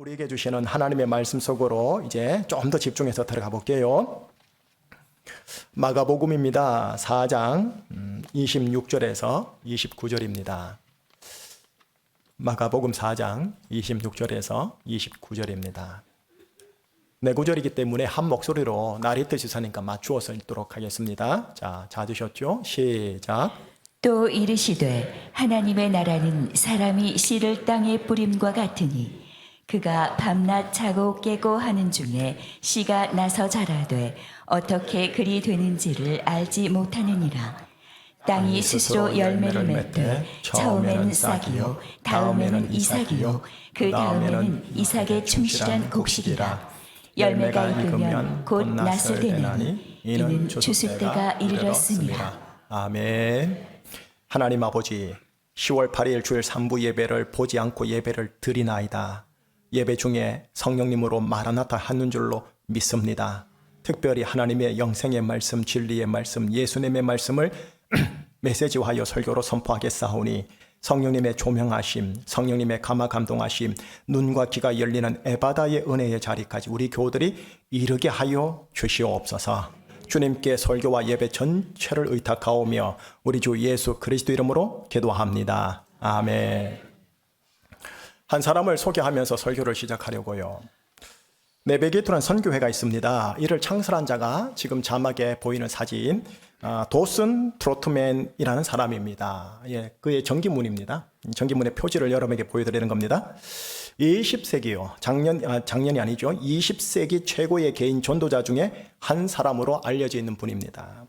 우리에게 주시는 하나님의 말씀 속으로 이제 좀 더 집중해서 들어가 볼게요. 마가복음입니다. 4장 26절에서 29절입니다. 마가복음 4장 26절에서 29절입니다. 네 구절이기 때문에 한 목소리로 나리트 지사님과 맞추어서 읽도록 하겠습니다. 자, 찾으셨죠? 시작. 또 이르시되 하나님의 나라는 사람이 씨를 땅에 뿌림과 같으니 그가 밤낮 자고 깨고 하는 중에 씨가 나서 자라되 어떻게 그리 되는지를 알지 못하느니라. 땅이 스스로 열매를 맺되 처음에는 싹이요 다음에는 이삭이요 그 다음에는 이삭의 충실한 곡식이라. 열매가 익으면 곧 낫을 되나니 이는 주술 때가 이르렀습니다. 아멘. 하나님 아버지, 10월 8일 주일 3부 예배를 보지 않고 예배를 드리나이다. 예배 중에 성령님으로 마라나타 하는 줄로 믿습니다. 특별히 하나님의 영생의 말씀, 진리의 말씀, 예수님의 말씀을 메시지화하여 설교로 선포하겠사오니 성령님의 조명하심, 성령님의 감화 감동하심, 눈과 귀가 열리는 에바다의 은혜의 자리까지 우리 교우들이 이르게 하여 주시옵소서. 주님께 설교와 예배 전체를 의탁하오며 우리 주 예수 그리스도 이름으로 기도합니다. 아멘. 한 사람을 소개하면서 설교를 시작하려고요. 네비게이터라는 선교회가 있습니다. 이를 창설한 자가 지금 자막에 보이는 사진, 도슨 트로트맨이라는 사람입니다. 예, 그의 정기문입니다. 정기문의 표지를 여러분에게 보여드리는 겁니다. 20세기요. 작년이 아니죠. 20세기 최고의 개인 전도자 중에 한 사람으로 알려져 있는 분입니다.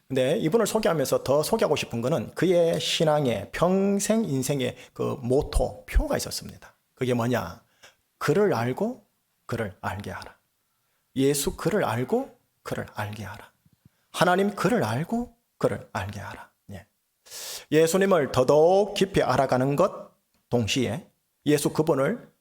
근데 이분을 소개하면서 더 소개하고 싶은 거는 그의 신앙의 평생 인생의 그 모토, 표가 있었습니다. 그게 뭐냐? 그를 알고 그를 알게 하라. 예수 그를 알고 그를 알게 하라. 하나님 그를 알고 그를 알게 하라. 예. 예수님을 더더욱 깊이 알아가는 것 동시에 예수 그분을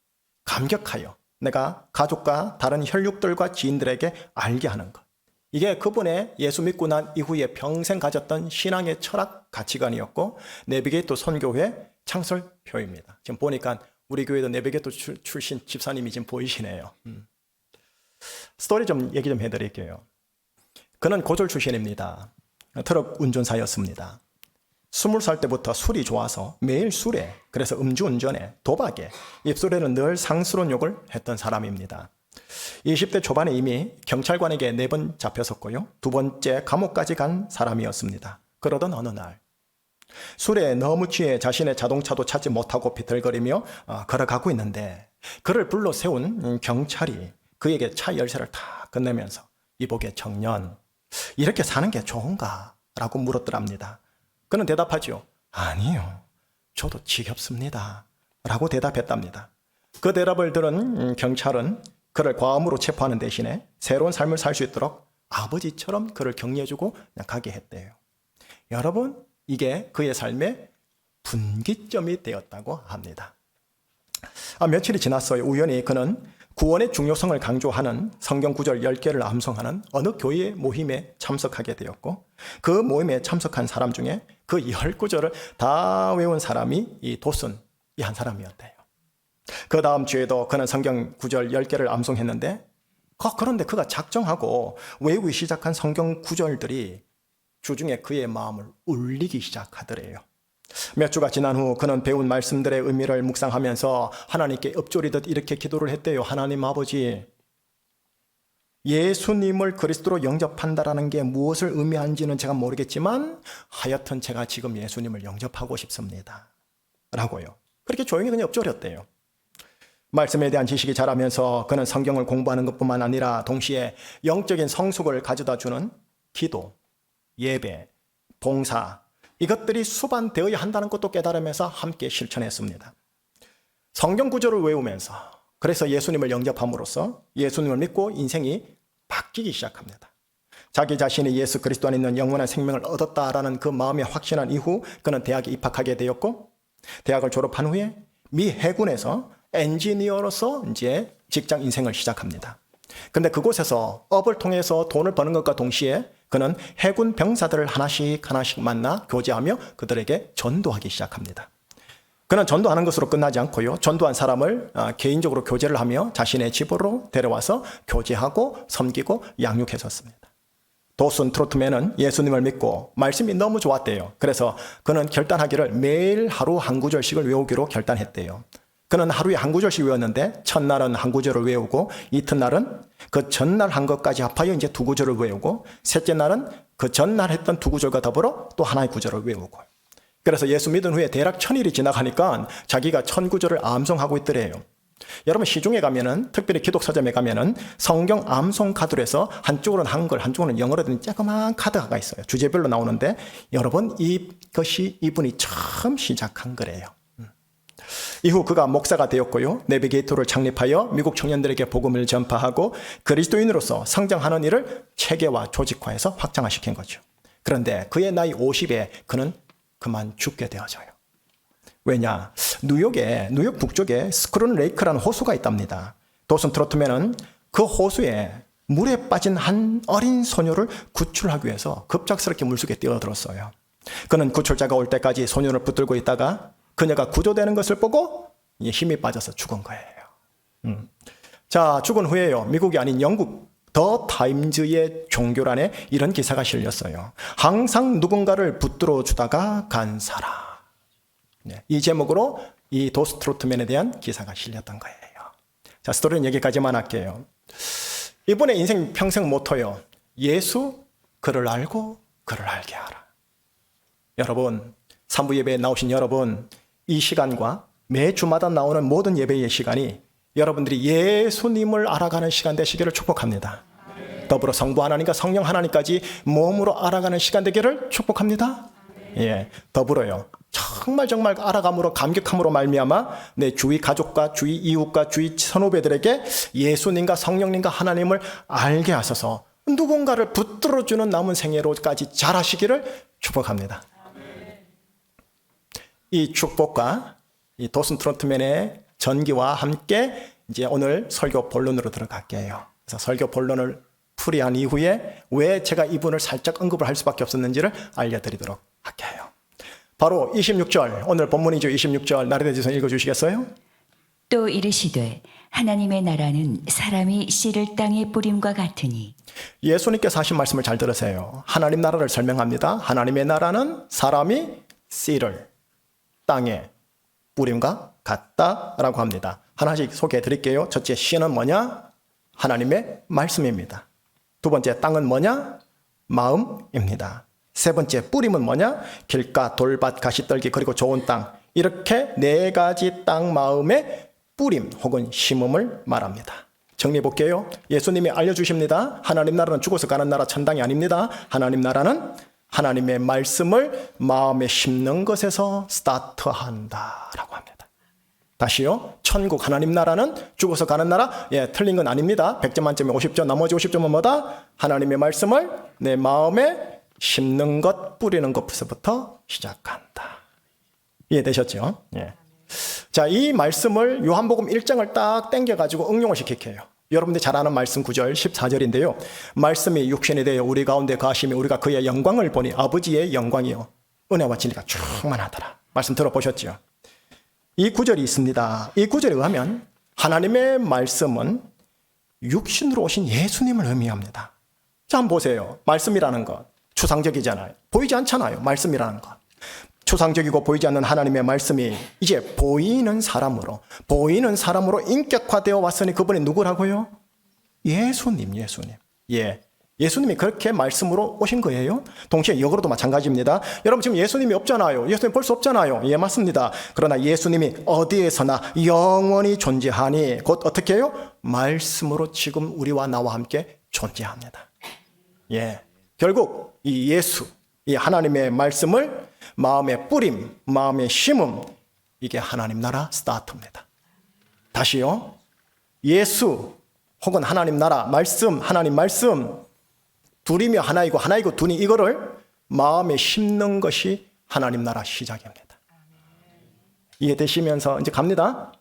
감격하여 내가 가족과 다른 혈육들과 지인들에게 알게 하는 것. 이게 그분의 예수 믿고 난 이후에 평생 가졌던 신앙의 철학 가치관이었고 내비게이터 선교회 창설표입니다. 지금 보니까 우리 교회도 내비게이터 출신 집사님이 지금 보이시네요. 스토리 좀 얘기 좀 해드릴게요. 그는 고졸 출신입니다. 트럭 운전사였습니다. 20살 때부터 술이 좋아서 매일 술에, 그래서 음주운전에, 도박에, 입술에는 늘 상스러운 욕을 했던 사람입니다. 20대 초반에 이미 경찰관에게 4번 잡혔었고요. 2번째 감옥까지 간 사람이었습니다. 그러던 어느 날 술에 너무 취해 자신의 자동차도 찾지 못하고 비틀거리며 걸어가고 있는데 그를 불러 세운 경찰이 그에게 차 열쇠를 다 건네면서 이보게 청년, 이렇게 사는 게 좋은가? 라고 물었더랍니다. 그는 대답하죠. 아니요, 저도 지겹습니다. 라고 대답했답니다. 그 대답을 들은 경찰은 그를 과음으로 체포하는 대신에 새로운 삶을 살 수 있도록 아버지처럼 그를 격려해주고 가게 했대요. 여러분, 이게 그의 삶의 분기점이 되었다고 합니다. 며칠이 지났어요. 우연히 그는 구원의 중요성을 강조하는 성경 구절 10개를 암송하는 어느 교회 모임에 참석하게 되었고 그 모임에 참석한 사람 중에 그 10구절을 다 외운 사람이 이 도슨이 한 사람이었대요. 그 다음 주에도 그는 성경 구절 10개를 암송했는데 그런데 그가 작정하고 외우기 시작한 성경 구절들이 주중에 그의 마음을 울리기 시작하더래요. 몇 주가 지난 후 그는 배운 말씀들의 의미를 묵상하면서 하나님께 읊조리듯 이렇게 기도를 했대요. 하나님 아버지, 예수님을 그리스도로 영접한다라는 게 무엇을 의미하는지는 제가 모르겠지만 하여튼 제가 지금 예수님을 영접하고 싶습니다. 라고요. 그렇게 조용히 그냥 읊조렸대요. 말씀에 대한 지식이 자라면서 그는 성경을 공부하는 것뿐만 아니라 동시에 영적인 성숙을 가져다 주는 기도, 예배, 봉사, 이것들이 수반되어야 한다는 것도 깨달으면서 함께 실천했습니다. 성경 구절을 외우면서 그래서 예수님을 영접함으로써 예수님을 믿고 인생이 바뀌기 시작합니다. 자기 자신이 예수 그리스도 안에 있는 영원한 생명을 얻었다라는 그 마음에 확신한 이후 그는 대학에 입학하게 되었고 대학을 졸업한 후에 미 해군에서 엔지니어로서 이제 직장 인생을 시작합니다. 근데 그곳에서 업을 통해서 돈을 버는 것과 동시에 그는 해군 병사들을 하나씩 만나 교제하며 그들에게 전도하기 시작합니다. 그는 전도하는 것으로 끝나지 않고요. 전도한 사람을 개인적으로 교제를 하며 자신의 집으로 데려와서 교제하고 섬기고 양육했었습니다. 도슨 트로트맨은 예수님을 믿고 말씀이 너무 좋았대요. 그래서 그는 결단하기를 매일 하루 한 구절씩을 외우기로 결단했대요. 그는 하루에 한 구절씩 외웠는데 첫날은 한 구절을 외우고 이튿날은 그 전날 한 것까지 합하여 이제 두 구절을 외우고 셋째 날은 그 전날 했던 두 구절과 더불어 또 하나의 구절을 외우고 그래서 예수 믿은 후에 대략 1000일이 지나가니까 자기가 1000구절을 암송하고 있더래요. 여러분 시중에 가면은 특별히 기독 서점에 가면은 성경 암송 카드로 해서 한쪽으로는 한글 한쪽으로는 영어로 된 조그만 카드가 있어요. 주제별로 나오는데 여러분 이것이 이분이 처음 시작한 거래요. 이후 그가 목사가 되었고요. 내비게이터를 창립하여 미국 청년들에게 복음을 전파하고 그리스도인으로서 성장하는 일을 체계화 조직화해서 확장시킨 거죠. 그런데 그의 나이 50에 그는 그만 죽게 되어져요. 왜냐? 뉴욕 북쪽에 스크룬 레이크라는 호수가 있답니다. 도슨 트로트맨은 그 호수에 물에 빠진 한 어린 소녀를 구출하기 위해서 급작스럽게 물속에 뛰어들었어요. 그는 구출자가 올 때까지 소녀를 붙들고 있다가 그녀가 구조되는 것을 보고 힘이 빠져서 죽은 거예요. 자, 죽은 후에요. 미국이 아닌 영국 더 타임즈의 종교란에 이런 기사가 실렸어요. 항상 누군가를 붙들어 주다가 간 사람. 네, 이 제목으로 이 도스 트로트맨에 대한 기사가 실렸던 거예요. 자, 스토리는 여기까지만 할게요. 이분의 인생 평생 모토요. 예수 그를 알고 그를 알게 하라. 여러분, 산부 예배에 나오신 여러분, 이 시간과 매주마다 나오는 모든 예배의 시간이 여러분들이 예수님을 알아가는 시간 되시기를 축복합니다. 더불어 성부 하나님과 성령 하나님까지 몸으로 알아가는 시간 되기를 축복합니다. 예, 더불어요. 정말 알아감으로 감격함으로 말미암아 내 주위 가족과 주위 이웃과 주위 선후배들에게 예수님과 성령님과 하나님을 알게 하소서 누군가를 붙들어주는 남은 생애로까지 잘하시기를 축복합니다. 이 축복과 이 도슨 트로트맨의 전기와 함께 이제 오늘 설교 본론으로 들어갈게요. 그래서 설교 본론을 풀이한 이후에 왜 제가 이분을 살짝 언급을 할 수밖에 없었는지를 알려드리도록 할게요. 바로 26절, 오늘 본문이죠. 26절 나리대 지선 읽어주시겠어요? 또 이르시되 하나님의 나라는 사람이 씨를 땅에 뿌림과 같으니. 예수님께서 하신 말씀을 잘 들으세요. 하나님 나라를 설명합니다. 하나님의 나라는 사람이 씨를 땅에 뿌림과 같다라고 합니다. 하나씩 소개해 드릴게요. 첫째, 씨는 뭐냐? 하나님의 말씀입니다. 두 번째, 땅은 뭐냐? 마음입니다. 세 번째, 뿌림은 뭐냐? 길가, 돌밭, 가시떨기, 그리고 좋은 땅. 이렇게 네 가지 땅 마음의 뿌림 혹은 심음을 말합니다. 정리해 볼게요. 예수님이 알려주십니다. 하나님 나라는 죽어서 가는 나라 천당이 아닙니다. 하나님 나라는 하나님의 말씀을 마음에 심는 것에서 스타트한다라고 합니다. 다시요. 천국 하나님 나라는 죽어서 가는 나라? 예, 틀린 건 아닙니다. 100점 만점에 50점, 나머지 50점은 뭐다? 하나님의 말씀을 내 마음에 심는 것, 뿌리는 것부터 시작한다. 이해되셨죠? 예. 자, 이 말씀을 요한복음 1장을 딱 땡겨가지고 응용을 시킬게요. 여러분들이 잘 아는 말씀 9절 14절인데요. 말씀이 육신이 되어 우리 가운데 가시며 우리가 그의 영광을 보니 아버지의 영광이요 은혜와 진리가 충만하더라. 말씀 들어보셨죠? 이 구절이 있습니다. 이 구절에 의하면 하나님의 말씀은 육신으로 오신 예수님을 의미합니다. 자, 한번 보세요. 말씀이라는 것 추상적이잖아요. 보이지 않잖아요. 말씀이라는 것. 추상적이고 보이지 않는 하나님의 말씀이 이제 보이는 사람으로 인격화되어 왔으니 그분이 누구라고요? 예수님. 예. 예수님이 그렇게 말씀으로 오신 거예요. 동시에 역으로도 마찬가지입니다. 여러분 지금 예수님이 없잖아요. 예수님 볼 수 없잖아요. 예, 맞습니다. 그러나 예수님이 어디에서나 영원히 존재하니 곧 어떻게 해요? 말씀으로 지금 우리와 나와 함께 존재합니다. 예. 결국 이 예수, 이 하나님의 말씀을 마음의 뿌림, 마음의 심음, 이게 하나님 나라 스타트입니다. 다시요. 예수 혹은 하나님 나라, 말씀, 하나님 말씀, 둘이며 하나이고 둘이 이거를 마음에 심는 것이 하나님 나라 시작입니다. 이해되시면서 이제 갑니다.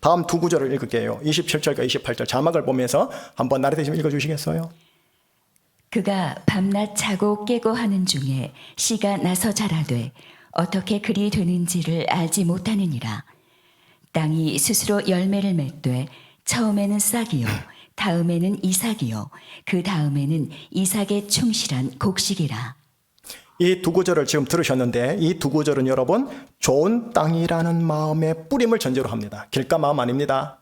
다음 두 구절을 읽을게요. 27절과 28절 자막을 보면서 한번 나리대심 읽어주시겠어요? 그가 밤낮 자고 깨고 하는 중에 씨가 나서 자라되 어떻게 그리 되는지를 알지 못하느니라. 땅이 스스로 열매를 맺되 처음에는 싹이요 다음에는 이삭이요 그 다음에는 이삭의 충실한 곡식이라. 이 두 구절을 지금 들으셨는데 이 두 구절은 여러분 좋은 땅이라는 마음의 뿌림을 전제로 합니다. 길가 마음 아닙니다.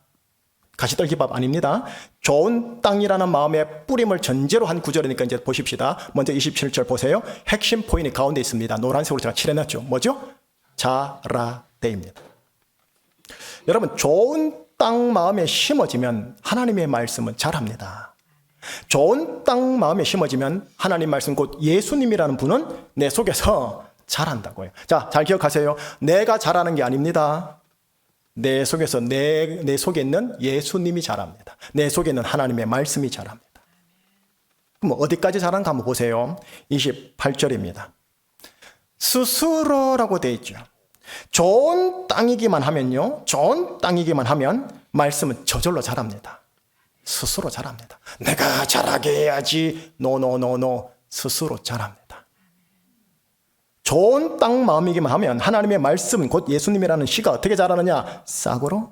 가시떨기밥 아닙니다. 좋은 땅이라는 마음의 뿌림을 전제로 한 구절이니까 이제 보십시다. 먼저 27절 보세요. 핵심 포인트 가운데 있습니다. 노란색으로 제가 칠해놨죠. 뭐죠? 자라대입니다. 여러분 좋은 땅 마음에 심어지면 하나님의 말씀은 자랍니다. 좋은 땅 마음에 심어지면 하나님 말씀 곧 예수님이라는 분은 내 속에서 자란다고요. 자, 잘 기억하세요. 내가 자라는 게 아닙니다. 내 속에서 내 속에 있는 예수님이 자랍니다. 내 속에 있는 하나님의 말씀이 자랍니다. 그럼 어디까지 자란가 한번 보세요. 28절입니다. 스스로라고 되어 있죠. 좋은 땅이기만 하면요. 좋은 땅이기만 하면 말씀은 저절로 자랍니다. 스스로 자랍니다. 내가 자라게 해야지. 노노노노. 스스로 자랍니다. 좋은 땅 마음이기만 하면 하나님의 말씀은 곧 예수님이라는 씨가 어떻게 자라느냐? 싹으로,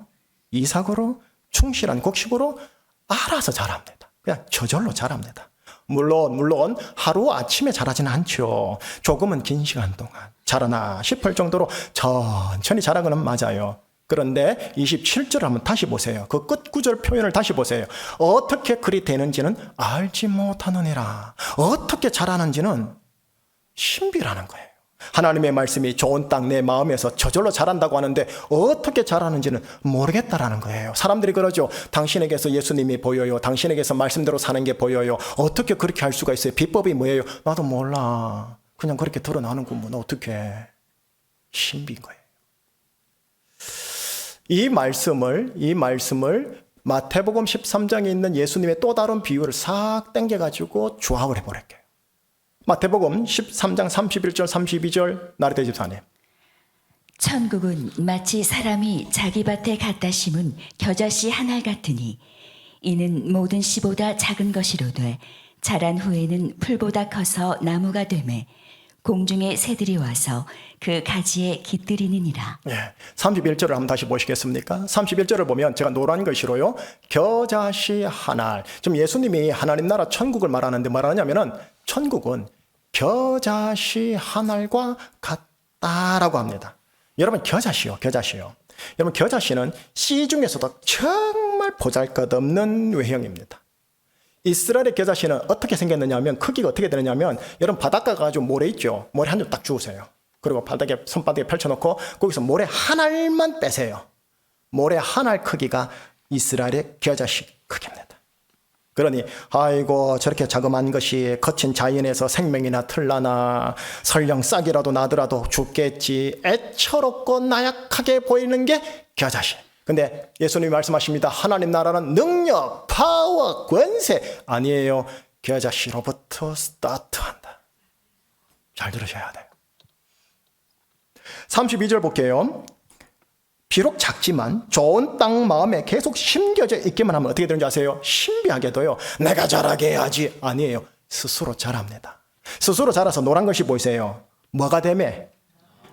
이삭으로, 충실한 곡식으로 알아서 자랍니다. 그냥 저절로 자랍니다. 물론 하루아침에 자라지는 않죠. 조금은 긴 시간 동안 자라나 싶을 정도로 천천히 자라고는 맞아요. 그런데 27절을 한번 다시 보세요. 그 끝구절 표현을 다시 보세요. 어떻게 그리 되는지는 알지 못하느니라. 어떻게 자라는지는 신비라는 거예요. 하나님의 말씀이 좋은 땅 내 마음에서 저절로 자란다고 하는데 어떻게 자라는지는 모르겠다라는 거예요. 사람들이 그러죠. 당신에게서 예수님이 보여요. 당신에게서 말씀대로 사는 게 보여요. 어떻게 그렇게 할 수가 있어요? 비법이 뭐예요? 나도 몰라. 그냥 그렇게 드러나는구먼. 어떻게? 신비인 거예요. 이 말씀을 마태복음 13장에 있는 예수님의 또 다른 비유를 싹 당겨가지고 조합을 해버릴게요. 마태복음 13장 31절 32절 나르테 집사님. 천국은 마치 사람이 자기 밭에 갖다 심은 겨자씨 한 알 같으니 이는 모든 씨보다 작은 것이로되 자란 후에는 풀보다 커서 나무가 되매 공중의 새들이 와서 그 가지에 깃들이느니라. 31절을 한번 다시 보시겠습니까? 31절을 보면 제가 노란 글씨로요. 겨자씨 한 알. 지금 예수님이 하나님 나라 천국을 말하는데 뭐라냐면은 천국은 겨자씨 한 알과 같다라고 합니다. 여러분 겨자씨요. 여러분 겨자씨는 씨 중에서도 정말 보잘것없는 외형입니다. 이스라엘의 겨자씨는 어떻게 생겼느냐 하면 크기가 어떻게 되느냐면 여러분 바닷가 가지고 모래 있죠. 모래 한 점 딱 주우세요. 그리고 손바닥에 펼쳐놓고 거기서 모래 한 알만 빼세요. 모래 한 알 크기가 이스라엘의 겨자씨 크기입니다. 그러니 아이고 저렇게 자그마한 것이 거친 자연에서 생명이나 틀라나 설령 싹이라도 나더라도 죽겠지. 애처롭고 나약하게 보이는 게 겨자씨. 근데 예수님이 말씀하십니다. 하나님 나라는 능력, 파워, 권세 아니에요. 겨자씨로부터 스타트한다. 잘 들으셔야 돼요. 32절 볼게요. 비록 작지만 좋은 땅 마음에 계속 심겨져 있기만 하면 어떻게 되는지 아세요? 신비하게도요. 내가 자라게 해야지. 아니에요. 스스로 자랍니다. 스스로 자라서 노란 것이 보이세요? 뭐가 되매?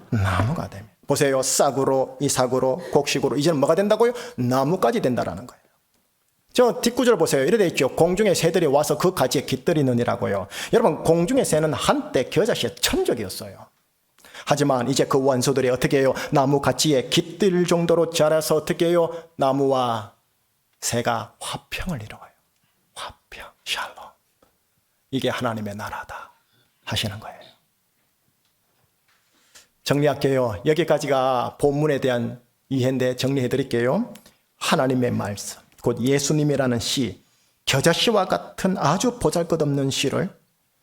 나무가 되매. 보세요. 싹으로, 이삭으로, 곡식으로 이제는 뭐가 된다고요? 나무까지 된다라는 거예요. 저 뒷구절 보세요. 이래 돼 있죠. 공중의 새들이 와서 그 가지에 깃들이느니라고요. 여러분 공중의 새는 한때 겨자씨의 천적이었어요. 하지만 이제 그 원소들이 어떻게 해요? 나무 가지에 깃들 정도로 자라서 어떻게 해요? 나무와 새가 화평을 이루어요. 화평, 샬롬. 이게 하나님의 나라다 하시는 거예요. 정리할게요. 여기까지가 본문에 대한 이해인데 정리해 드릴게요. 하나님의 말씀, 곧 예수님이라는 씨, 겨자씨와 같은 아주 보잘것없는 씨를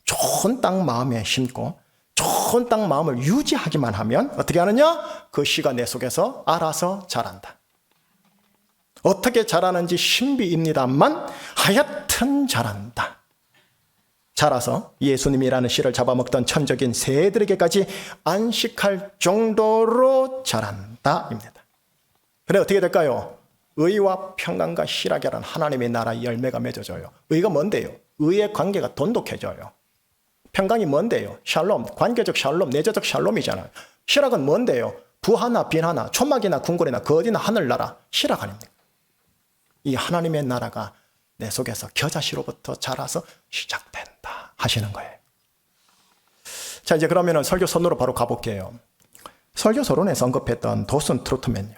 좋은 땅 마음에 심고 좋은 땅 마음을 유지하기만 하면 어떻게 하느냐? 그 씨가 내 속에서 알아서 자란다. 어떻게 자라는지 신비입니다만 하여튼 자란다. 자라서 예수님이라는 씨를 잡아먹던 천적인 새들에게까지 안식할 정도로 자란다입니다. 그래 어떻게 될까요? 의와 평강과 희락이라는 하나님의 나라의 열매가 맺어져요. 의가 뭔데요? 의의 관계가 돈독해져요. 평강이 뭔데요? 샬롬, 관계적 샬롬, 내재적 샬롬이잖아요. 실학은 뭔데요? 부하나 빈하나 초막이나 궁궐이나 그 어디나 하늘나라 실학 아닙니까? 이 하나님의 나라가 내 속에서 겨자씨로부터 자라서 시작된다 하시는 거예요. 자, 이제 그러면은 설교 선으로 바로 가볼게요. 설교 서론에서 언급했던 도슨 트로트맨요.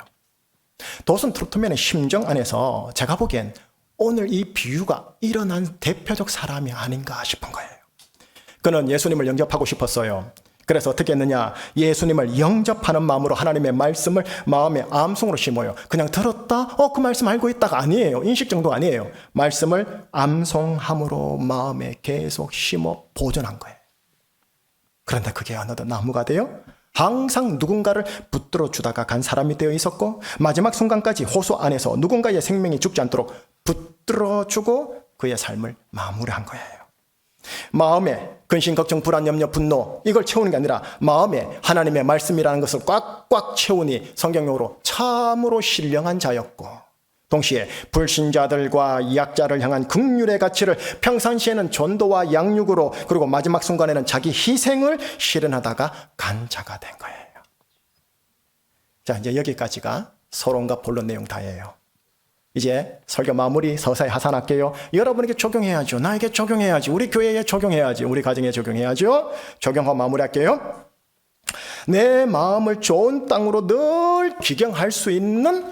도슨 트로트맨의 심정 안에서 제가 보기엔 오늘 이 비유가 일어난 대표적 사람이 아닌가 싶은 거예요. 그는 예수님을 영접하고 싶었어요. 그래서 어떻게 했느냐? 예수님을 영접하는 마음으로 하나님의 말씀을 마음의 암송으로 심어요. 그냥 들었다? 그 말씀 알고 있다가 아니에요. 인식 정도 아니에요. 말씀을 암송함으로 마음에 계속 심어 보존한 거예요. 그런데 그게 어느덧 나무가 되어 항상 누군가를 붙들어 주다가 간 사람이 되어 있었고, 마지막 순간까지 호소 안에서 누군가의 생명이 죽지 않도록 붙들어 주고 그의 삶을 마무리한 거예요. 마음에 근심, 걱정, 불안, 염려, 분노 이걸 채우는 게 아니라 마음에 하나님의 말씀이라는 것을 꽉꽉 채우니 성경용어로 참으로 신령한 자였고, 동시에 불신자들과 약자를 향한 긍휼의 가치를 평상시에는 전도와 양육으로, 그리고 마지막 순간에는 자기 희생을 실현하다가 간 자가 된 거예요. 자, 이제 여기까지가 서론과 본론 내용 다예요. 이제 설교 마무리 서서히 하산할게요. 여러분에게 적용해야죠. 나에게 적용해야지. 우리 교회에 적용해야지. 우리 가정에 적용해야죠. 적용하고 마무리할게요. 내 마음을 좋은 땅으로 늘 기경할 수 있는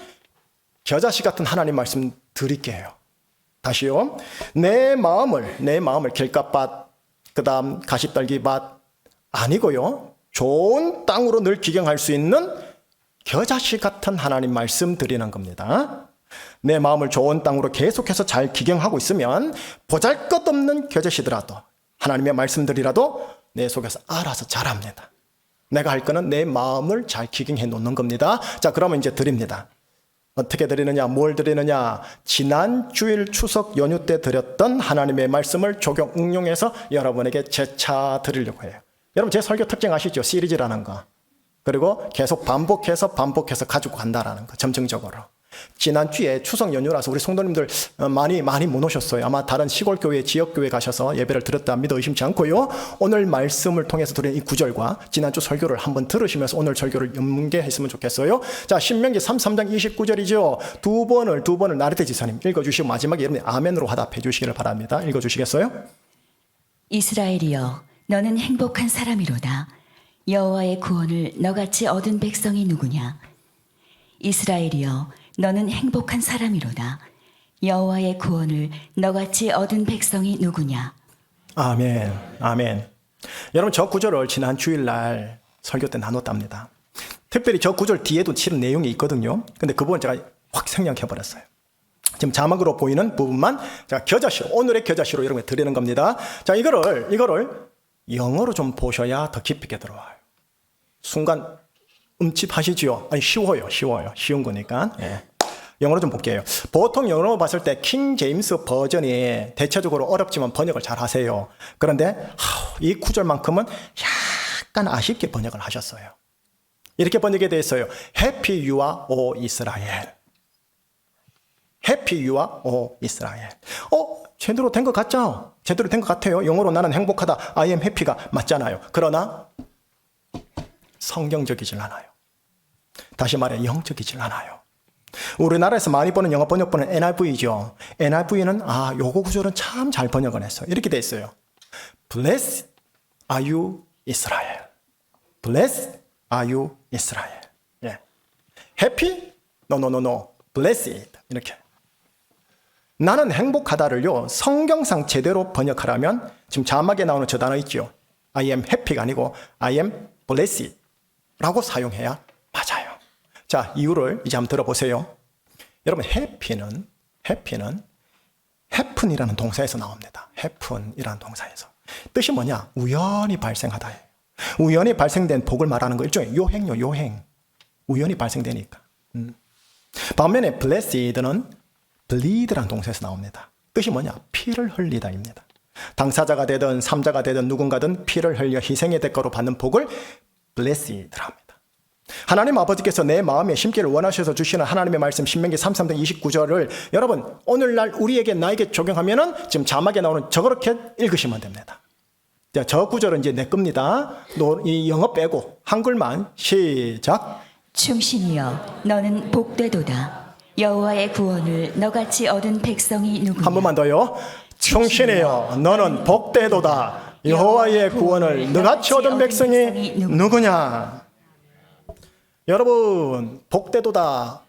겨자씨 같은 하나님 말씀 드릴게요. 다시요. 내 마음을 길가밭, 그 다음 가시떨기밭 아니고요. 좋은 땅으로 늘 기경할 수 있는 겨자씨 같은 하나님 말씀 드리는 겁니다. 내 마음을 좋은 땅으로 계속해서 잘 기경하고 있으면 보잘것없는 겨자씨더라도 하나님의 말씀들이라도 내 속에서 알아서 자랍니다. 내가 할 거는 내 마음을 잘 기경해 놓는 겁니다. 자, 그러면 이제 드립니다. 어떻게 드리느냐, 뭘 드리느냐? 지난 주일 추석 연휴 때 드렸던 하나님의 말씀을 적용, 응용해서 여러분에게 재차 드리려고 해요. 여러분 제 설교 특징 아시죠? 시리즈라는 거. 그리고 계속 반복해서 가지고 간다라는 거, 점증적으로. 지난주에 추석 연휴라서 우리 성도님들 많이 못 오셨어요. 아마 다른 시골교회, 지역교회 가셔서 예배를 드렸다 믿어 의심치 않고요. 오늘 말씀을 통해서 드린 이 구절과 지난주 설교를 한번 들으시면서 오늘 설교를 연계했으면 좋겠어요. 자, 신명기 33장 29절이죠. 두 번을 나르테 지사님 읽어주시고 마지막에 여러분이 아멘으로 화답해 주시기를 바랍니다. 읽어주시겠어요? 이스라엘이여, 너는 행복한 사람이로다. 여호와의 구원을 너같이 얻은 백성이 누구냐? 이스라엘이여, 너는 행복한 사람이로다. 여호와의 구원을 너같이 얻은 백성이 누구냐? 아멘, 아멘. 여러분 저 구절을 지난 주일날 설교 때 나눴답니다. 특별히 저 구절 뒤에도 치는 내용이 있거든요. 근데 그 부분 제가 확 생략해버렸어요. 지금 자막으로 보이는 부분만 제가 겨자씨, 오늘의 겨자씨로 여러분께 드리는 겁니다. 자, 이거를 영어로 좀 보셔야 더 깊이 있게 들어와요. 순간 음집하시죠? 아니, 쉬워요. 쉬운 거니까. 예. 영어로 좀 볼게요. 보통 영어로 봤을 때 킹 제임스 버전이 대체적으로 어렵지만 번역을 잘 하세요. 그런데 이 구절만큼은 약간 아쉽게 번역을 하셨어요. 이렇게 번역이 되어 있어요. Happy you are, O Israel. Happy you are, O Israel. 제대로 된 것 같죠? 제대로 된 것 같아요. 영어로 나는 행복하다, I am happy가 맞잖아요. 그러나 성경적이질 않아요. 다시 말해 영적이질 않아요. 우리나라에서 많이 보는 영어 번역본은 NIV죠. NIV는 요거 구절은 참 잘 번역을 했어요. 이렇게 돼 있어요. Blessed are you Israel. Blessed are you Israel. 예. Happy? No. Blessed. 이렇게. 나는 행복하다를요, 성경상 제대로 번역하라면 지금 자막에 나오는 저 단어 있죠. I am happy가 아니고 I am blessed 라고 사용해야 맞아요. 자, 이유를 이제 한번 들어보세요. 여러분, happy는 happen이라는 동사에서 나옵니다. happen이라는 동사에서. 뜻이 뭐냐? 우연히 발생하다예요. 우연히 발생된 복을 말하는 거, 일종의 요행. 우연히 발생되니까. 반면에 blessed는 bleed라는 동사에서 나옵니다. 뜻이 뭐냐? 피를 흘리다입니다. 당사자가 되든 삼자가 되든 누군가든 피를 흘려 희생의 대가로 받는 복을 blessed라 합니다. 하나님 아버지께서 내 마음에 심기를 원하셔서 주시는 하나님의 말씀 신명기 33장 29절을 여러분 오늘날 우리에게 나에게 적용하면은 지금 자막에 나오는 저렇게 읽으시면 됩니다. 자, 저 구절은 이제 내 겁니다. 이 영어 빼고 한글만 시작. 충신이여 너는 복되도다. 여호와의 구원을 너같이 얻은 백성이 누구냐. 한 번만 더요. 충신이여 너는 복되도다. 여호와의 구원을 너같이 얻은 백성이 누구냐. 여러분, 복되도다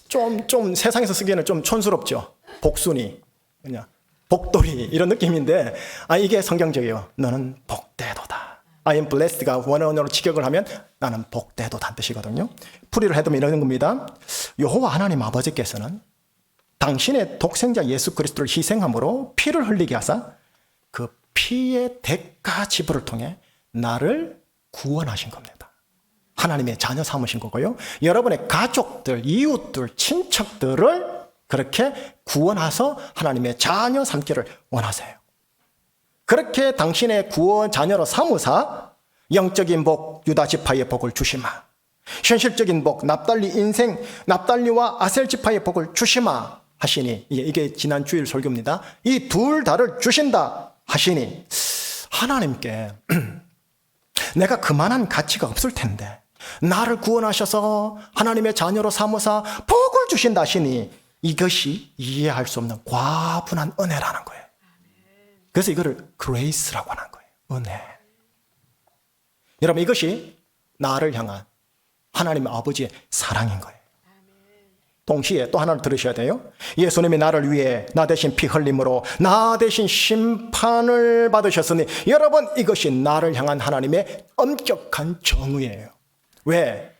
좀 세상에서 쓰기에는 좀 촌스럽죠. 복순이, 그냥 복돌이 이런 느낌인데, 이게 성경적이에요. 너는 복되도다. I am blessed가 원어원어로 직역을 하면 나는 복되도다 뜻이거든요. 풀이를 해두면 이러는 겁니다. 여호와 하나님 아버지께서는 당신의 독생자 예수 그리스도를 희생함으로 피를 흘리게 하사 그 피의 대가 지불을 통해 나를 구원하신 겁니다. 하나님의 자녀 삼으신 거고요. 여러분의 가족들, 이웃들, 친척들을 그렇게 구원하서 하나님의 자녀 삼기를 원하세요. 그렇게 당신의 구원 자녀로 삼으사 영적인 복, 유다 지파의 복을 주시마. 현실적인 복, 납달리 인생, 납달리와 아셀 지파의 복을 주시마 하시니, 이게 지난 주일 설교입니다. 이 둘 다를 주신다 하시니, 하나님께 내가 그만한 가치가 없을 텐데 나를 구원하셔서 하나님의 자녀로 삼으사 복을 주신다 하시니, 이것이 이해할 수 없는 과분한 은혜라는 거예요. 그래서 이거를 그레이스라고 하는 거예요. 은혜. 여러분, 이것이 나를 향한 하나님 아버지의 사랑인 거예요. 동시에 또 하나를 들으셔야 돼요. 예수님이 나를 위해 나 대신 피 흘림으로 나 대신 심판을 받으셨으니, 여러분, 이것이 나를 향한 하나님의 엄격한 정의예요. 왜?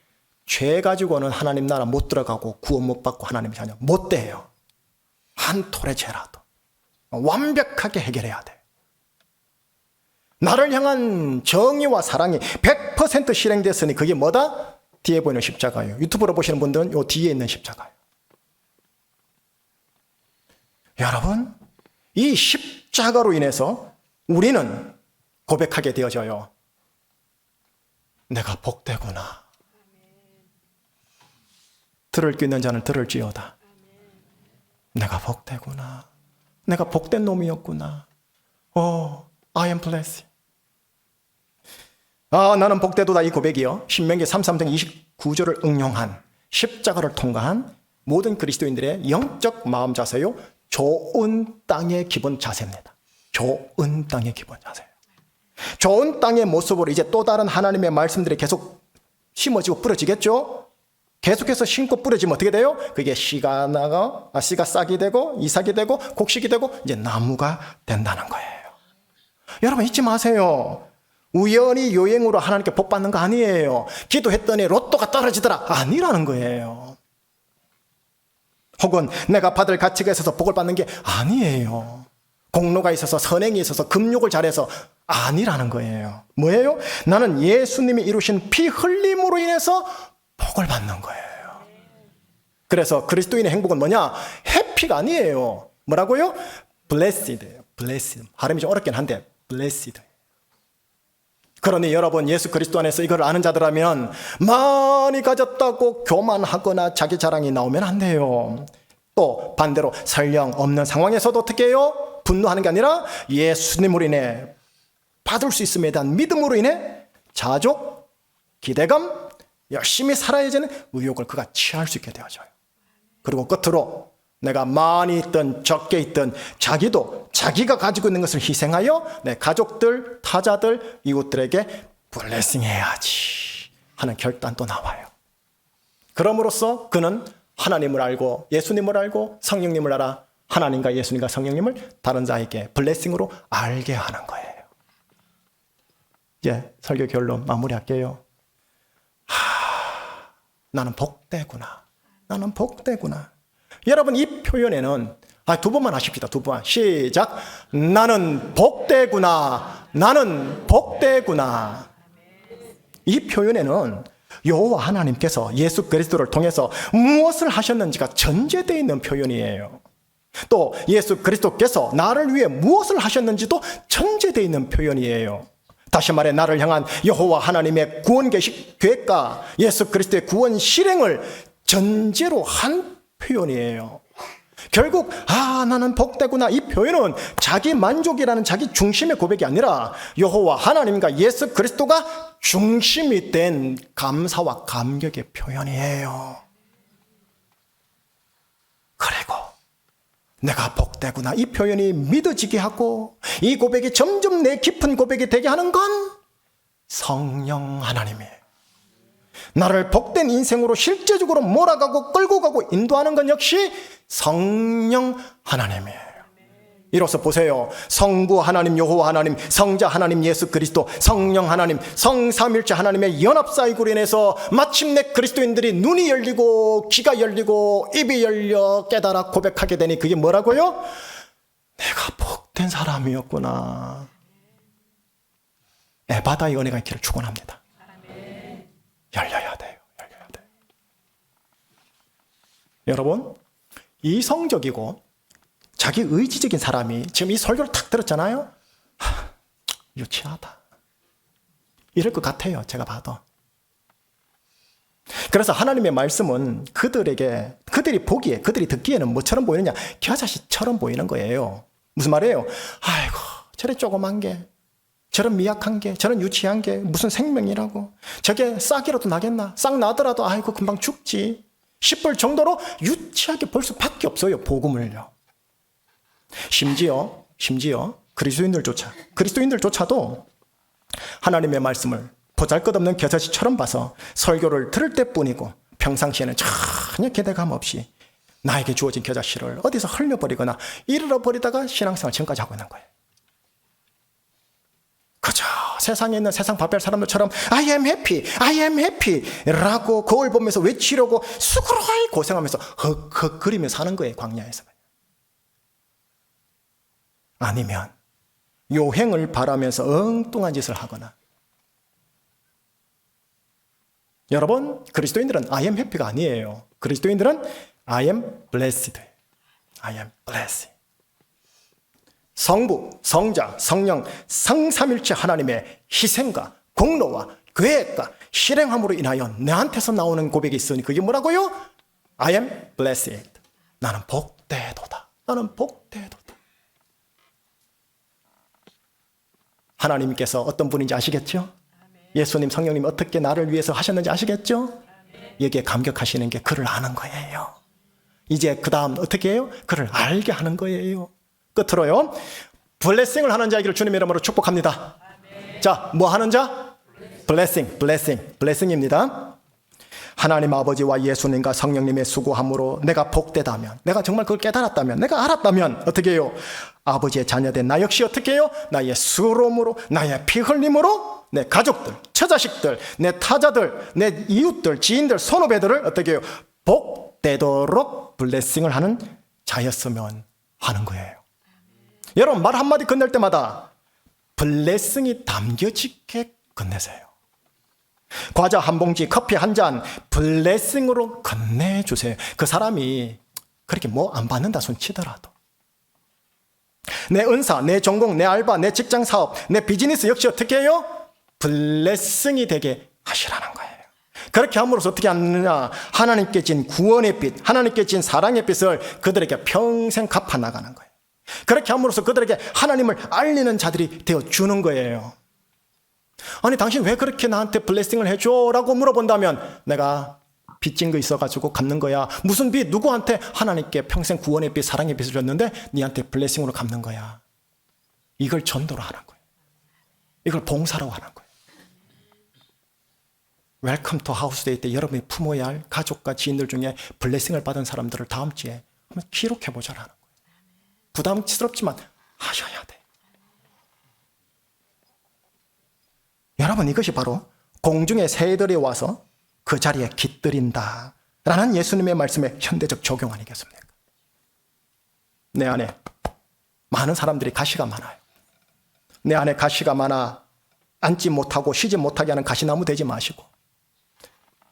죄 가지고는 하나님 나라 못 들어가고 구원 못 받고 하나님 자녀 못 돼요. 한 톨의 죄라도 완벽하게 해결해야 돼. 나를 향한 정의와 사랑이 100% 실행됐으니 그게 뭐다? 뒤에 보이는 십자가예요. 유튜브로 보시는 분들은 요 뒤에 있는 십자가예요. 여러분, 이 십자가로 인해서 우리는 고백하게 되어져요. 내가 복되구나. 들을 귀 있는 자는 들을지어다. 내가 복되구나. 내가 복된 놈이었구나. I am blessed. 나는 복되도다, 이 고백이요. 신명기 33장 29절을 응용한 십자가를 통과한 모든 그리스도인들의 영적 마음 자세요. 좋은 땅의 기본 자세입니다. 좋은 땅의 기본 자세예요. 좋은 땅의 모습으로 이제 또 다른 하나님의 말씀들이 계속 심어지고 뿌려지겠죠. 계속해서 심고 뿌려지면 어떻게 돼요? 그게 씨가 싹이 되고 이삭이 되고 곡식이 되고 이제 나무가 된다는 거예요. 여러분, 잊지 마세요. 우연히 요행으로 하나님께 복 받는 거 아니에요. 기도했더니 로또가 떨어지더라, 아니라는 거예요. 혹은 내가 받을 가치가 있어서 복을 받는 게 아니에요. 공로가 있어서, 선행이 있어서, 금욕을 잘해서 아니라는 거예요. 뭐예요? 나는 예수님이 이루신 피 흘림으로 인해서 복을 받는 거예요. 그래서 그리스도인의 행복은 뭐냐? 해피가 아니에요. 뭐라고요? blessed예요. blessed. 발음이 좀 어렵긴 한데 blessed. 그러니 여러분, 예수 그리스도 안에서 이걸 아는 자들하면 많이 가졌다고 교만하거나 자기 자랑이 나오면 안 돼요. 또 반대로 설령 없는 상황에서도 어떻게 해요? 분노하는 게 아니라 예수님으로 인해 받을 수 있음에 대한 믿음으로 인해 자족, 기대감, 열심히 살아야 되는 의욕을 그가 취할 수 있게 되어져요. 그리고 끝으로 내가 많이 있든 적게 있든 자기도 자기가 가지고 있는 것을 희생하여 내 가족들, 타자들, 이웃들에게 블레싱 해야지 하는 결단도 나와요. 그럼으로써 그는 하나님을 알고 예수님을 알고 성령님을 알아 하나님과 예수님과 성령님을 다른 자에게 블레싱으로 알게 하는 거예요. 이제 설교 결론 마무리할게요. 나는 복되구나. 나는 복되구나. 여러분, 이 표현에는 두 번만 하십시다. 두 번. 시작. 나는 복되구나. 나는 복되구나. 이 표현에는 여호와 하나님께서 예수 그리스도를 통해서 무엇을 하셨는지가 전제되어 있는 표현이에요. 또 예수 그리스도께서 나를 위해 무엇을 하셨는지도 전제되어 있는 표현이에요. 다시 말해 나를 향한 여호와 하나님의 구원 계획과 예수 그리스도의 구원 실행을 전제로 한 표현이에요. 결국 나는 복되구나, 이 표현은 자기 만족이라는 자기 중심의 고백이 아니라 여호와 하나님과 예수 그리스도가 중심이 된 감사와 감격의 표현이에요. 그리고 내가 복되구나, 이 표현이 믿어지게 하고 이 고백이 점점 내 깊은 고백이 되게 하는 건 성령 하나님이에요. 나를 복된 인생으로 실제적으로 몰아가고 끌고 가고 인도하는 건 역시 성령 하나님이에요. 이로써 보세요. 성부 하나님 여호와 하나님, 성자 하나님 예수 그리스도, 성령 하나님, 성삼일체 하나님의 연합사역으로 인해서 마침내 그리스도인들이 눈이 열리고 귀가 열리고 입이 열려 깨달아 고백하게 되니 그게 뭐라고요? 내가 복된 사람이었구나. 에바다의 은혜가 있기를 축원합니다. 열려야 돼요. 열려야 돼요. 여러분, 이성적이고 자기 의지적인 사람이 지금 이 설교를 탁 들었잖아요. 유치하다, 이럴 것 같아요. 제가 봐도. 그래서 하나님의 말씀은 그들이 보기에, 그들이 듣기에는 뭐처럼 보이느냐? 겨자씨처럼 보이는 거예요. 무슨 말이에요? 아이고, 저래 조그만 게, 저런 미약한 게, 저런 유치한 게 무슨 생명이라고. 저게 싹이라도 나겠나? 싹 나더라도 아이고 금방 죽지 싶을 정도로 유치하게 볼 수밖에 없어요, 복음을요. 심지어 그리스도인들조차도 하나님의 말씀을 보잘것없는 겨자씨처럼 봐서 설교를 들을 때뿐이고 평상시에는 전혀 기대감 없이 나에게 주어진 겨자씨를 어디서 흘려버리거나 잃어버리다가 신앙생활 지금까지 하고 있는 거예요. 그저 세상에 있는 세상 바벨 사람들처럼 I am happy 라고 거울 보면서 외치려고 수고로이 고생하면서 헉헉거리며 사는 거예요, 광야에서. 아니면 요행을 바라면서 엉뚱한 짓을 하거나. 여러분, 그리스도인들은 I am happy가 아니에요. 그리스도인들은 I am blessed. I am blessed. 성부, 성자, 성령, 성삼일체 하나님의 희생과 공로와 계획과 실행함으로 인하여 내한테서 나오는 고백이 있으니 그게 뭐라고요? I am blessed. 나는 복되도다. 나는 복되도다. 하나님께서 어떤 분인지 아시겠죠? 예수님, 성령님 어떻게 나를 위해서 하셨는지 아시겠죠? 여기에 감격하시는 게 그를 아는 거예요. 이제 그 다음 어떻게 해요? 그를 알게 하는 거예요. 끝으로요, 블레싱을 하는 자이기를 주님의 이름으로 축복합니다. 자, 뭐 하는 자? 블레싱입니다. 하나님 아버지와 예수님과 성령님의 수고함으로 내가 복되다면, 내가 정말 그걸 깨달았다면, 내가 알았다면 어떻게 해요? 아버지의 자녀된 나 역시 어떻게 해요? 나의 수로움으로, 나의 피 흘림으로 내 가족들, 처자식들, 내 타자들, 내 이웃들, 지인들, 선후배들을 어떻게 해요? 복되도록 블레싱을 하는 자였으면 하는 거예요. 여러분, 말 한마디 건넬 때마다 블레싱이 담겨지게 건네세요. 과자 한 봉지, 커피 한 잔 블레싱으로 건네주세요. 그 사람이 그렇게 뭐 안 받는다 손 치더라도 내 은사, 내 전공, 내 알바, 내 직장 사업, 내 비즈니스 역시 어떻게 해요? 블레싱이 되게 하시라는 거예요. 그렇게 함으로써 어떻게 하느냐? 하나님께 진 구원의 빛, 하나님께 진 사랑의 빛을 그들에게 평생 갚아나가는 거예요. 그렇게 함으로써 그들에게 하나님을 알리는 자들이 되어주는 거예요. 아니, 당신 왜 그렇게 나한테 블레싱을 해줘? 라고 물어본다면 내가 빚진 거 있어가지고 갚는 거야. 무슨 빚? 누구한테? 하나님께 평생 구원의 빛, 사랑의 빛을 줬는데 니한테 블레싱으로 갚는 거야. 이걸 전도로 하는 거예요. 이걸 봉사로 하는 거예요. 웰컴 투 하우스데이 때 여러분이 품어야 할 가족과 지인들 중에 블레싱을 받은 사람들을 다음 주에 한번 기록해보자라는 거예요. 부담스럽지만 하셔야 돼. 여러분, 이것이 바로 공중의 새들이 와서 그 자리에 깃들인다 라는 예수님의 말씀의 현대적 적용 아니겠습니까? 내 안에 많은 사람들이 가시가 많아요. 내 안에 가시가 많아 앉지 못하고 쉬지 못하게 하는 가시나무 되지 마시고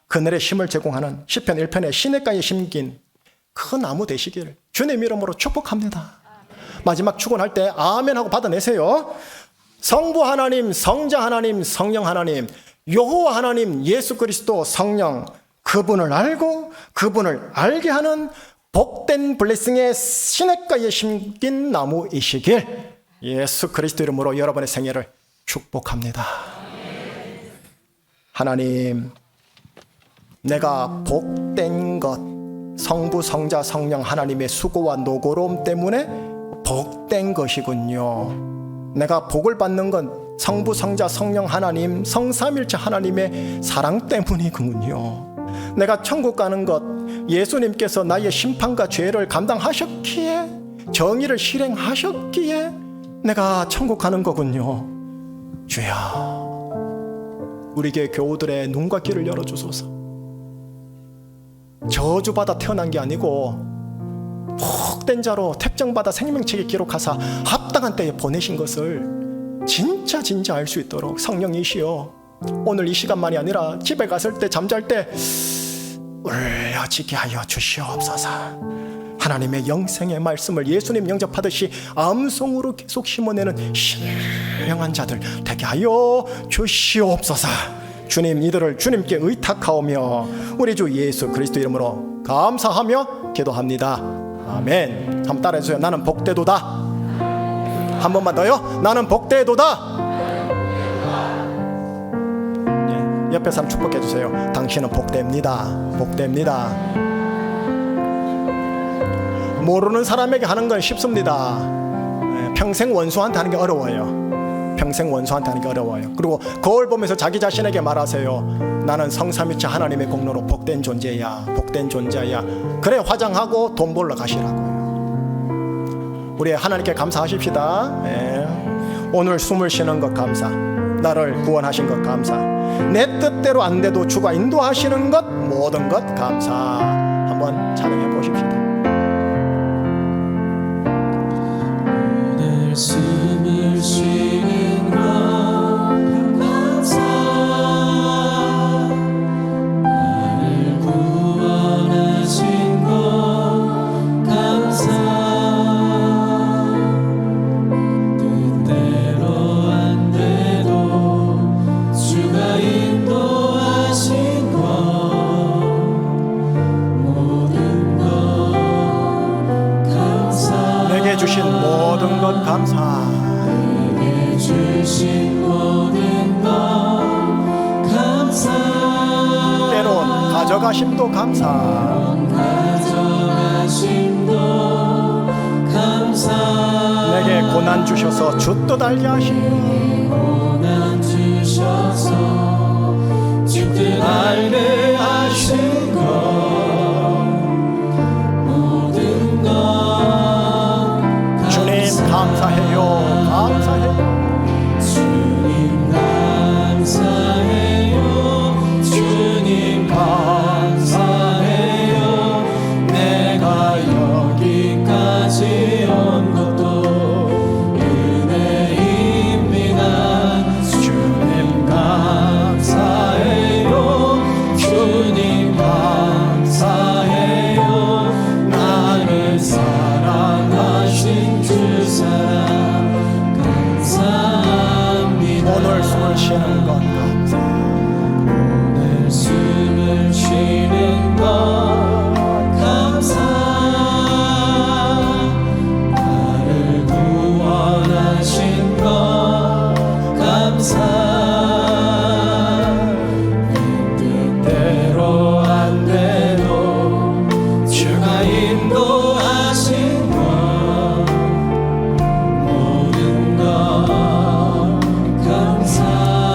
그늘에 힘을 제공하는 시편 1편의 시냇가에 심긴 그 나무 되시기를 주님 이름으로 축복합니다. 마지막 축원할 때 아멘 하고 받아내세요. 성부 하나님, 성자 하나님, 성령 하나님, 여호와 하나님, 예수 그리스도, 성령, 그분을 알고 그분을 알게 하는 복된 블레싱의 시냇가에 심긴 나무이시길 예수 그리스도 이름으로 여러분의 생애를 축복합니다. 하나님, 내가 복된 것, 성부, 성자, 성령 하나님의 수고와 노고로움 때문에 복된 것이군요. 내가 복을 받는 건 성부, 성자, 성령 하나님, 성삼일체 하나님의 사랑 때문이군요. 내가 천국 가는 것, 예수님께서 나의 심판과 죄를 감당하셨기에, 정의를 실행하셨기에 내가 천국 가는 거군요. 주여, 우리 교회 교우들의 눈과 귀를 열어주소서. 저주받아 태어난 게 아니고 복된 자로 택정받아 생명책에 기록하사 합당한 때에 보내신 것을 진짜 알 수 있도록 성령이시여, 오늘 이 시간만이 아니라 집에 갔을 때, 잠잘 때 울려지게 하여 주시옵소서. 하나님의 영생의 말씀을 예수님 영접하듯이 암송으로 계속 심어내는 신령한 자들 되게 하여 주시옵소서. 주님, 이들을 주님께 의탁하오며 우리 주 예수 그리스도 이름으로 감사하며 기도합니다. 아멘. 한번 따라해주세요. 나는 복되도다. 한 번만 더요. 나는 복되도다. 예, 옆에 사람 축복해 주세요. 당신은 복됩니다. 복됩니다. 모르는 사람에게 하는 건 쉽습니다. 예, 평생 원수한테 하는 게 어려워요. 평생 원수한테 하는 게 어려워요. 그리고 거울 보면서 자기 자신에게 말하세요. 나는 성삼위체 하나님의 공로로 복된 존재야. 복된 존재야. 그래, 화장하고 돈 벌러 가시라고요. 우리 하나님께 감사하십시다. 예. 오늘 숨을 쉬는 것 감사, 나를 구원하신 것 감사, 내 뜻대로 안 돼도 주가 인도하시는 것 모든 것 감사. 한번 찬양해 보십시다. 오늘 숨을 쉬는 것 감사, 나를 구원하신 것 감사, 주신 모든 것 감사. 내게 주신 모든 것 감사. 때론 가져가심도 감사. 가져가심도 감사. 내게 고난 주셔서 주 뜻 알게 하심. 고난 주셔서 주 뜻 알게 하신 것 모든 것 감사해요. 감사해요. 주님 감사해요. 주님 감사해요. 내가 여기까지 온 것도 은혜입니다. 주님 감사해요. 주님 감사해요. 나를 사랑하신 주 사랑 감사합니다. 오늘 숨을 쉬는 것 감사. 오늘 숨을 쉬는 것 감사. 나를 구원하신 것 감사. 내 뜻대로 안 돼도 주가 인도하신 것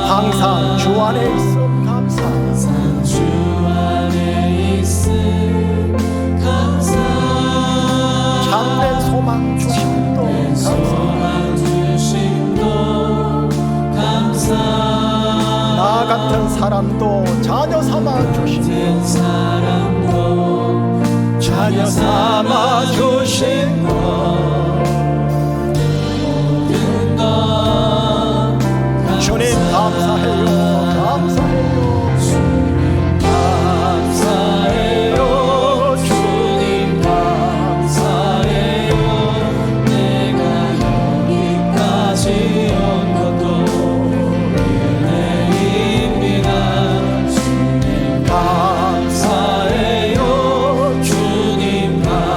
항상 주 안에 있음 감사. 항상 주 안에 있음 감사. 참된 소망 주심도 감사. 소망 주심도 감사. 나 같은 사람도 자녀 삼아 주심. 사람도 자녀 삼아 주신 것 모든 것 주님 감사해요. 감사해요. 주님 감사해요. 주님 감사해요. 내가 여기까지 온 것도 은혜입니다. 주님 감사해요. 주님 감사해요.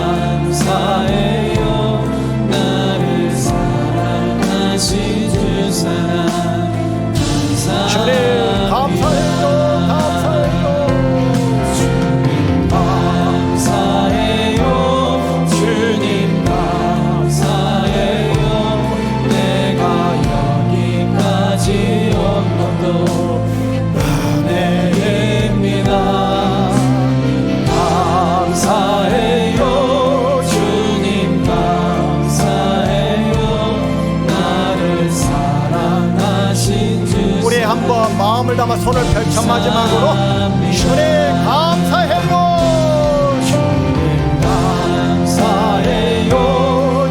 잡아 손을 펼쳐 마지막으로 주님 감사해요. 감사해요.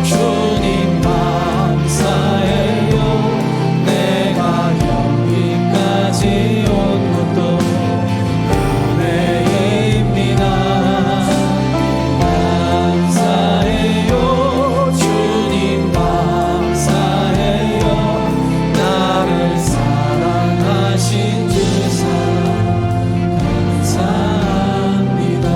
주님 감사해요. 내가 여기까지 온 것도 은혜입니다. 감사해요. 주님 감사해요. 나를 사랑하신 그 사랑 감사합니다.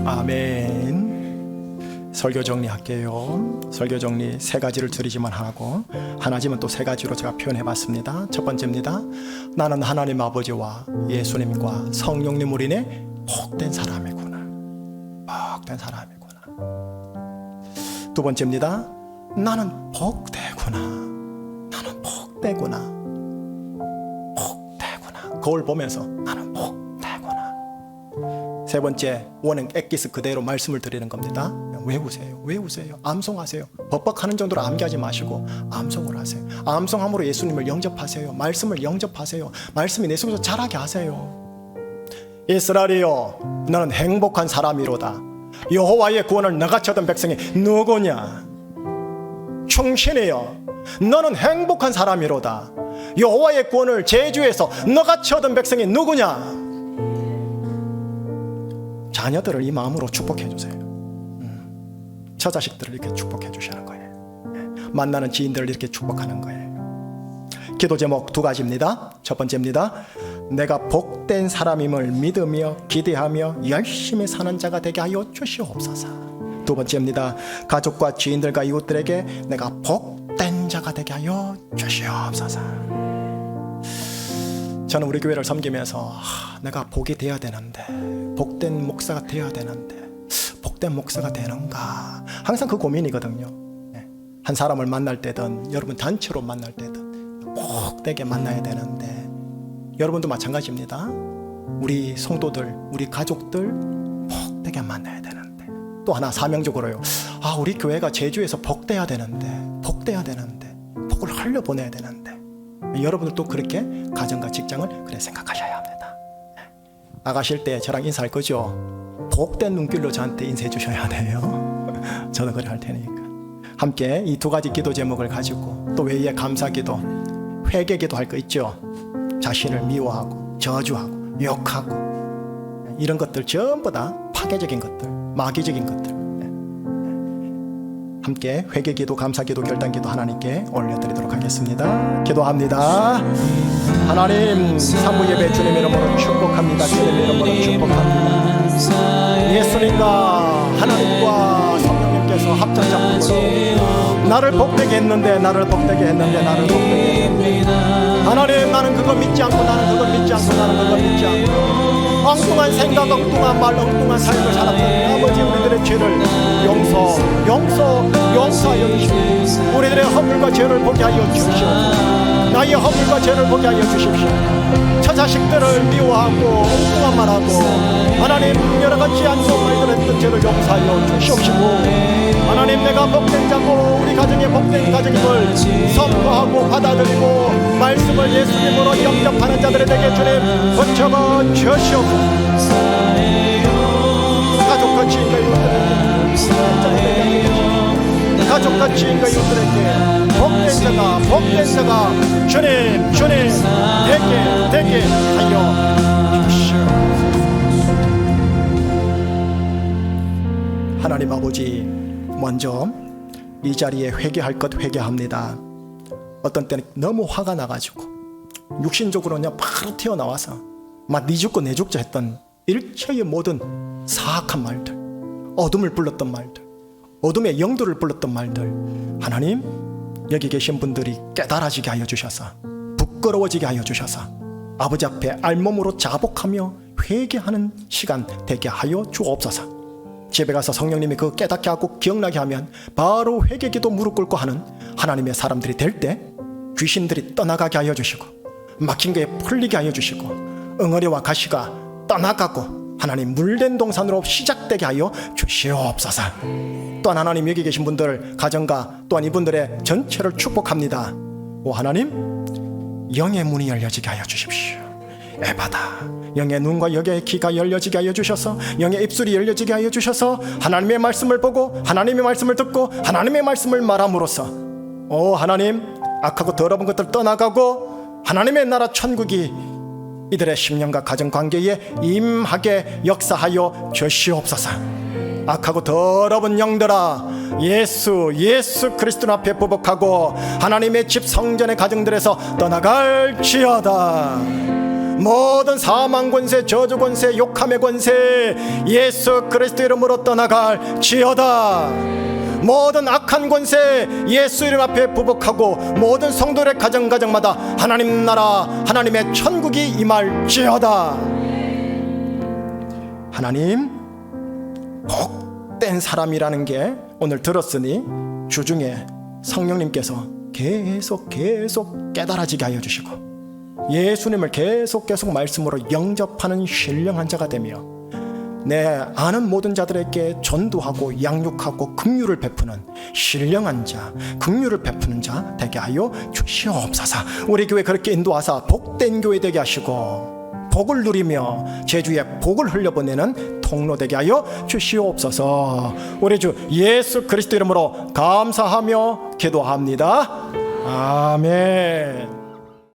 아멘. 설교 정리할게요. 설교 정리 세 가지를 드리지만 하고 하나지만 또 세 가지로 제가 표현해봤습니다. 첫 번째입니다. 나는 하나님 아버지와 예수님과 성령님으로 인해 복된 사람이구나. 복된 사람이구나. 두 번째입니다. 나는 복되구나. 나는 복되구나. 복되구나. 거울 보면서 나는 복되구나. 세 번째, 원행 엑기스 그대로 말씀을 드리는 겁니다. 외우세요. 외우세요. 암송하세요. 벅벅하는 정도로 암기하지 마시고 암송을 하세요. 암송함으로 예수님을 영접하세요. 말씀을 영접하세요. 말씀이 내 속에서 자라게 하세요. 이스라엘이여, 너는 행복한 사람이로다. 여호와의 구원을 너같이 얻은 백성이 누구냐? 충신이여, 너는 행복한 사람이로다. 여호와의 구원을 제주에서 너같이 얻은 백성이 누구냐? 자녀들을 이 마음으로 축복해 주세요. 처자식들을 이렇게 축복해 주시는 거예요. 만나는 지인들을 이렇게 축복하는 거예요. 기도 제목 두 가지입니다. 첫 번째입니다. 내가 복된 사람임을 믿으며 기대하며 열심히 사는 자가 되게 하여 주시옵소서. 두 번째입니다. 가족과 지인들과 이웃들에게 내가 복된 자가 되게 하여 주시옵소서. 저는 우리 교회를 섬기면서 내가 복이 되어야 되는데, 복된 목사가 되어야 되는데, 복된 목사가 되는가, 항상 그 고민이거든요. 한 사람을 만날 때든 여러분 단체로 만날 때든 복되게 만나야 되는데, 여러분도 마찬가지입니다. 우리 성도들, 우리 가족들 복되게 만나야 되는데, 또 하나 사명적으로요, 우리 교회가 제주에서 복돼야 되는데, 복돼야 되는데, 복을 흘려보내야 되는데, 여러분들도 그렇게 가정과 직장을 그래 생각하셔야 합니다. 나가실 때 저랑 인사할 거죠? 복된 눈길로 저한테 인사해 주셔야 돼요. 저는 그래 할 테니까. 함께 이 두 가지 기도 제목을 가지고 또 외에 감사기도, 회개기도 할 거 있죠? 자신을 미워하고 저주하고 욕하고 이런 것들 전부 다 파괴적인 것들, 마귀적인 것들, 함께 회개기도, 감사기도, 결단기도 하나님께 올려드리도록 하겠습니다. 기도합니다. 하나님, 산부 예배 주님 이름으로 축복합니다. 주님 이름으로 축복합니다. 예수님과 하나님과 성령님께서 합작작품으로 나를 복되게 했는데, 나를 복되게 했는데, 나를 복되게 했는데, 하나님, 나는 그거 믿지 않고, 나는 그거 믿지 않고, 나는 그거 믿지 않고 엉뚱한 생각, 엉뚱한 말, 엉뚱한 삶을 살았던 아버지, 우리들의 죄를 용서하여 주시옵소서. 우리들의 허물과 죄를 보게 하여 주시옵소서. 나의 허물과 죄를 보게 하여 주십시오. 처자식들을 미워하고 엉뚱한 말하고 하나님 여러가지 안 좋은 말들 했던 죄를 용서하여 주시옵시고, 하나님 내가 복된 자고 우리 가정의 복된 가정임을 선포하고 받아들이고 말씀을 예수님으로 영접하는 자들에 대해 주님 거쳐가 주시옵소서. 가족과 지인과 이웃들에게 가족과 지인과 이웃들에게 복된 자가 주님 되게 하여 주시옵소서. 하나님 아버지, 먼저 이 자리에 회개할 것 회개합니다. 어떤 때는 너무 화가 나가지고 육신적으로 그냥 바로 튀어나와서 막 니 죽고 내 죽자 했던 일체의 모든 사악한 말들, 어둠을 불렀던 말들, 어둠의 영도를 불렀던 말들, 하나님 여기 계신 분들이 깨달아지게 하여 주셔서, 부끄러워지게 하여 주셔서 아버지 앞에 알몸으로 자복하며 회개하는 시간 되게 하여 주옵소서. 집에 가서 성령님이 그 깨닫게 하고 기억나게 하면 바로 회개기도 무릎 꿇고 하는 하나님의 사람들이 될 때 귀신들이 떠나가게 하여 주시고, 막힌 것에 풀리게 하여 주시고, 응어리와 가시가 떠나가고 하나님 물된 동산으로 시작되게 하여 주시옵소서. 또한 하나님 여기 계신 분들 가정과 또한 이분들의 전체를 축복합니다. 오 하나님, 영의 문이 열려지게 하여 주십시오. 에바다, 영의 눈과 영의 귀가 열려지게 하여 주셔서, 영의 입술이 열려지게 하여 주셔서 하나님의 말씀을 보고 하나님의 말씀을 듣고 하나님의 말씀을 말함으로써 오 하나님, 악하고 더러운 것들 떠나가고 하나님의 나라 천국이 이들의 심령과 가정관계에 임하게 역사하여 주시옵소서. 악하고 더러운 영들아, 예수 그리스도 앞에 부복하고 하나님의 집 성전의 가정들에서 떠나갈지어다. 모든 사망 권세, 저주 권세, 욕함의 권세 예수 그리스도 이름으로 떠나갈지어다. 모든 악한 권세 예수 이름 앞에 부복하고 모든 성도의 가정마다 하나님 나라, 하나님의 천국이 임할지어다. 하나님, 복된 사람이라는 게 오늘 들었으니 주중에 성령님께서 계속 깨달아지게 하여 주시고 예수님을 계속 말씀으로 영접하는 신령한 자가 되며 내 아는 모든 자들에게 전도하고 양육하고 긍휼을 베푸는 신령한 자, 긍휼을 베푸는 자 되게 하여 주시옵소서. 우리 교회 그렇게 인도하사 복된 교회 되게 하시고 복을 누리며 제주에 복을 흘려보내는 통로 되게 하여 주시옵소서. 우리 주 예수 그리스도 이름으로 감사하며 기도합니다. 아멘.